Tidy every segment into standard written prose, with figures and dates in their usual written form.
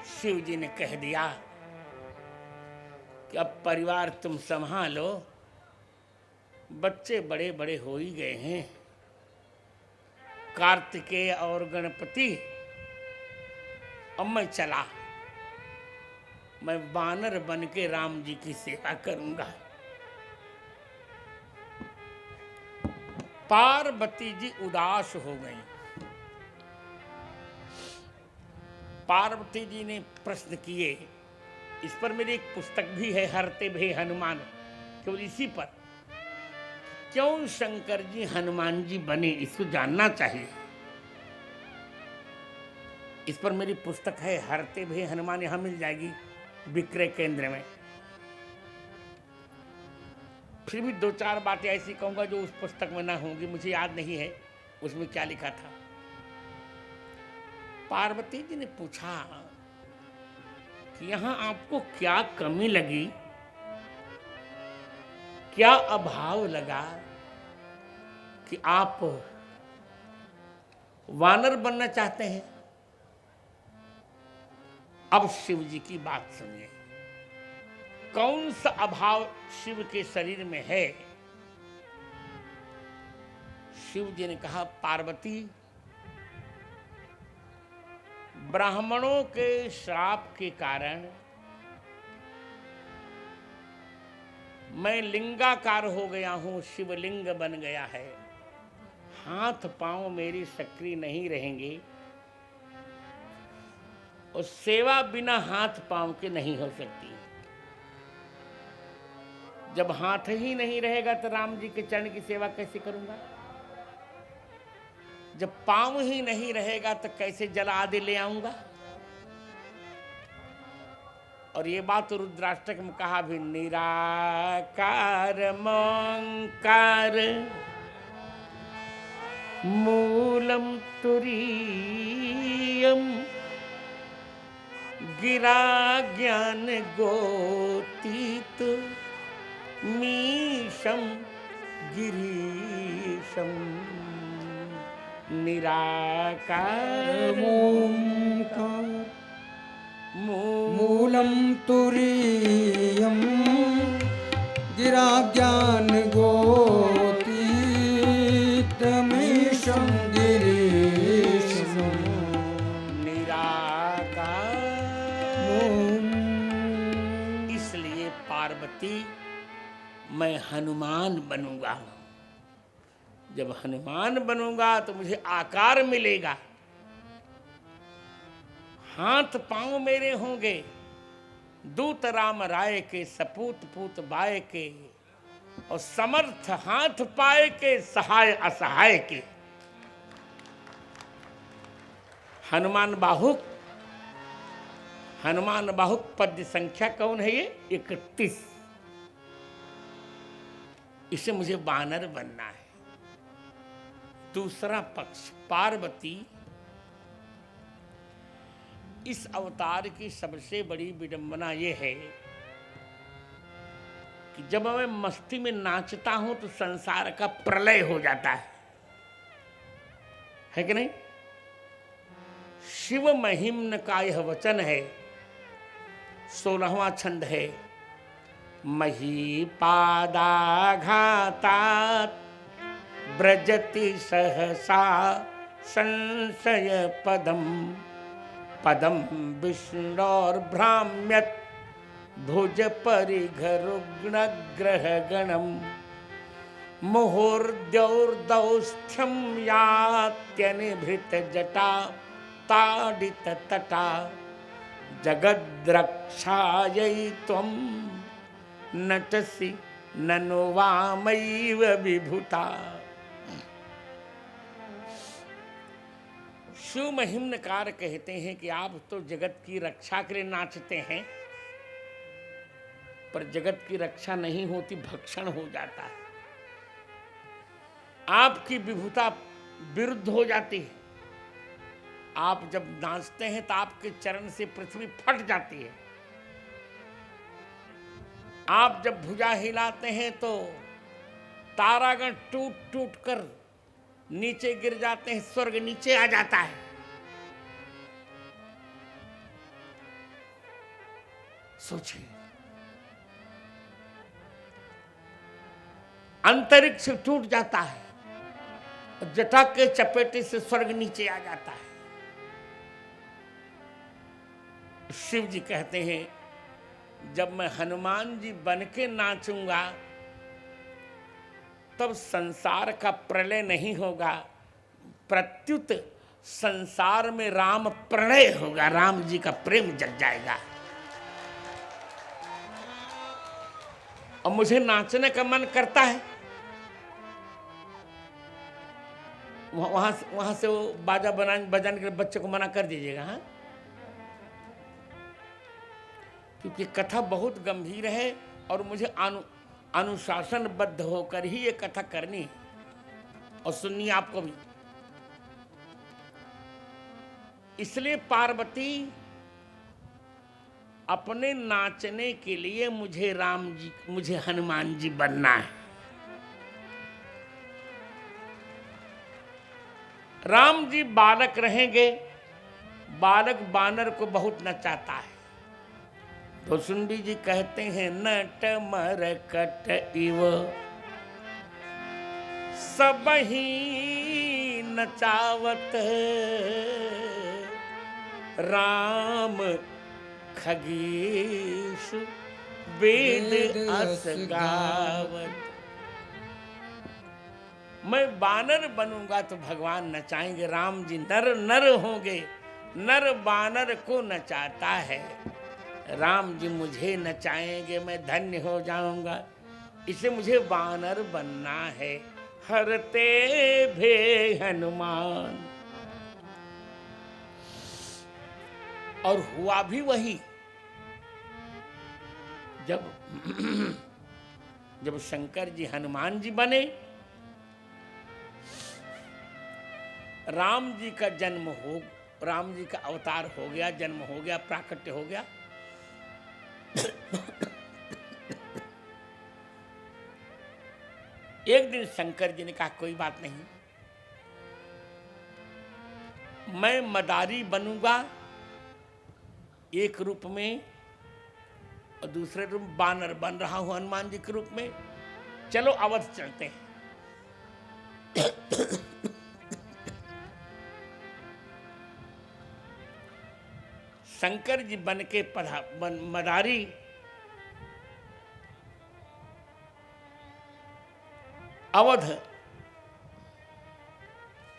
शिव जी ने कह दिया कि अब परिवार तुम संभालो, बच्चे बड़े बड़े हो ही गए हैं। कार्तिकेय और गणपति, अब मैं चला, मैं वानर बन के राम जी की सेवा करूंगा। पार्वती जी उदास हो गईं। पार्वती जी ने प्रश्न किए। इस पर मेरी एक पुस्तक भी है, हरते भे हनुमान, केवल इसी पर, क्यों शंकर जी हनुमान जी बने, इसको जानना चाहिए। इस पर मेरी पुस्तक है, हरते भे हनुमान, यहां मिल जाएगी विक्रय केंद्र में। फिर भी दो चार बातें ऐसी कहूंगा जो उस पुस्तक में ना होंगी, मुझे याद नहीं है उसमें क्या लिखा था। पार्वती जी ने पूछा कि यहां आपको क्या कमी लगी, क्या अभाव लगा कि आप वानर बनना चाहते हैं। अब शिव जी की बात सुनिए, कौन सा अभाव शिव के शरीर में है। शिव जी ने कहा, पार्वती, ब्राह्मणों के श्राप के कारण मैं लिंगाकार हो गया हूं, शिवलिंग बन गया है। हाथ पांव मेरी सक्रिय नहीं रहेंगे और सेवा बिना हाथ पांव के नहीं हो सकती। जब हाथ ही नहीं रहेगा तो राम जी के चरण की सेवा कैसे करूंगा। जब पांव ही नहीं रहेगा तो कैसे जल आदि ले आऊंगा। और ये बात रुद्राष्टक में कहा भी, निराकार मोंकार मूलम तुरीयम गिरा ज्ञान गोतीत मीशम गिरीशम। निराकार ओंकार मूलम तुरीयम गिरा ज्ञान गोतीतमीशं गिरीशं। निराकार। इसलिए पार्वती, मैं हनुमान बनूंगा। जब हनुमान बनूंगा तो मुझे आकार मिलेगा, हाथ पांव मेरे होंगे, दूत राम राय के, सपूत पूत बाय के, और समर्थ हाथ पाए के, सहाय असहाय के। हनुमान बाहुक, हनुमान बाहुक पद्य संख्या कौन है ये? 31। इसे मुझे वानर बनना है। दूसरा पक्ष, पार्वती, इस अवतार की सबसे बड़ी विडंबना यह है कि जब मैं मस्ती में नाचता हूं तो संसार का प्रलय हो जाता है कि नहीं। शिव महिम्न का यह वचन है, 16वां छंद है, महीपादाघातात् व्रजति सहसा संशय पदम पदम विष्णोर्भ्राम्यत् भुज परिघरुग्ण ग्रह गणम मुहुर्द्यौर्दौस्थ्यं यात्यनिभृत जटा ताडित तटा जगद्रक्षायै त्वं नटसि ननु वामैव विभूता। शिव महिम्नकार कहते हैं कि आप तो जगत की रक्षा के लिए नाचते हैं, पर जगत की रक्षा नहीं होती, भक्षण हो जाता है। आपकी विभूता विरुद्ध हो जाती है। आप जब नाचते हैं तो आपके चरण से पृथ्वी फट जाती है। आप जब भुजा हिलाते हैं तो तारागण टूट टूट कर नीचे गिर जाते हैं, स्वर्ग नीचे आ जाता है। सोचिए, अंतरिक्ष टूट जाता है, जटा के चपेटे से स्वर्ग नीचे आ जाता है। शिव जी कहते हैं, जब मैं हनुमान जी बन के नाचूंगा तब संसार का प्रलय नहीं होगा, प्रत्युत संसार में राम प्रणय होगा, राम जी का प्रेम जग जाएगा। और मुझे नाचने का मन करता है। वहां से वो बाजा बजाने के बच्चे को मना कर दीजिएगा, हाँ, क्योंकि कथा बहुत गंभीर है और मुझे अनुशासनबद्ध होकर ही ये कथा करनी है और सुननी आपको भी। इसलिए पार्वती अपने नाचने के लिए मुझे हनुमान जी बनना है। राम जी बालक रहेंगे, बालक बानर को बहुत नचाता है। तो सुंदी जी कहते हैं, नट मरकट इव सब ही नचावत, राम खगेश वेद अस गावत। मैं बानर बनूंगा तो भगवान नचाएंगे। राम जी नर नर होंगे, नर बानर को नचाता है, राम जी मुझे नचाएंगे, मैं धन्य हो जाऊंगा। इसे मुझे बानर बनना है। हरते भे हनुमान। और हुआ भी वही। जब शंकर जी हनुमान जी बने, राम जी का जन्म हो, राम जी का अवतार हो गया, जन्म हो गया, प्राकट्य हो गया। एक दिन शंकर जी ने कहा, कोई बात नहीं, मैं मदारी बनूंगा एक रूप में और दूसरे रूप बानर बन रहा हूं हनुमान जी के रूप में। चलो अवध चलते हैं। शंकर जी बन के मदारी अवध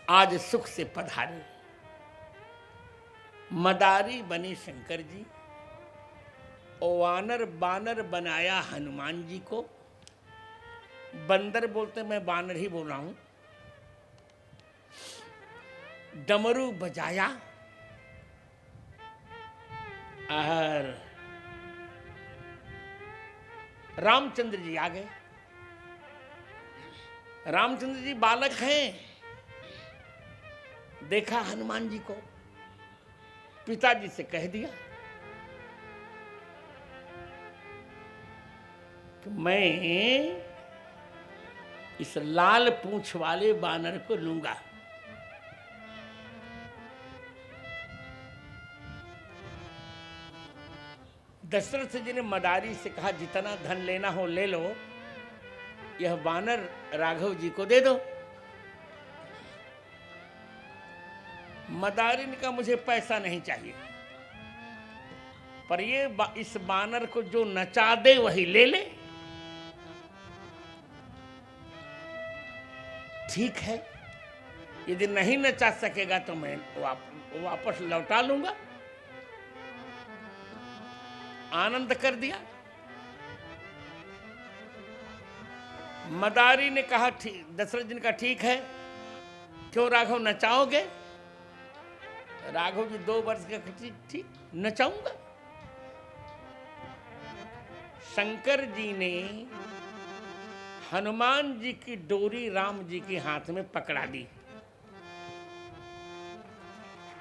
आज सुख से पधारे। मदारी बने शंकर जी और वानर बानर बनाया हनुमान जी को। बंदर बोलते, मैं बानर ही बोल रहा हूं। डमरू बजाया और रामचंद्र जी आ गए। रामचंद्र जी बालक हैं, देखा हनुमान जी को, पिताजी से कह दिया कि मैं इस लाल पूंछ वाले बानर को लूंगा। दशरथ जी ने मदारी से कहा, जितना धन लेना हो ले लो, यह बानर राघव जी को दे दो। मदारी ने कहा, मुझे पैसा नहीं चाहिए, पर ये इस बानर को जो नचा दे वही ले ले। ठीक है, यदि नहीं नचा सकेगा तो मैं वापस लौटा लूंगा। आनंद कर दिया। मदारी ने कहा, ठीक, दशरथ जी ने कहा, ठीक है, क्यों राघव नचाओगे? राघव जी 2 वर्ष के, ठीक नचाऊंगा। शंकर जी ने हनुमान जी की डोरी राम जी के हाथ में पकड़ा दी।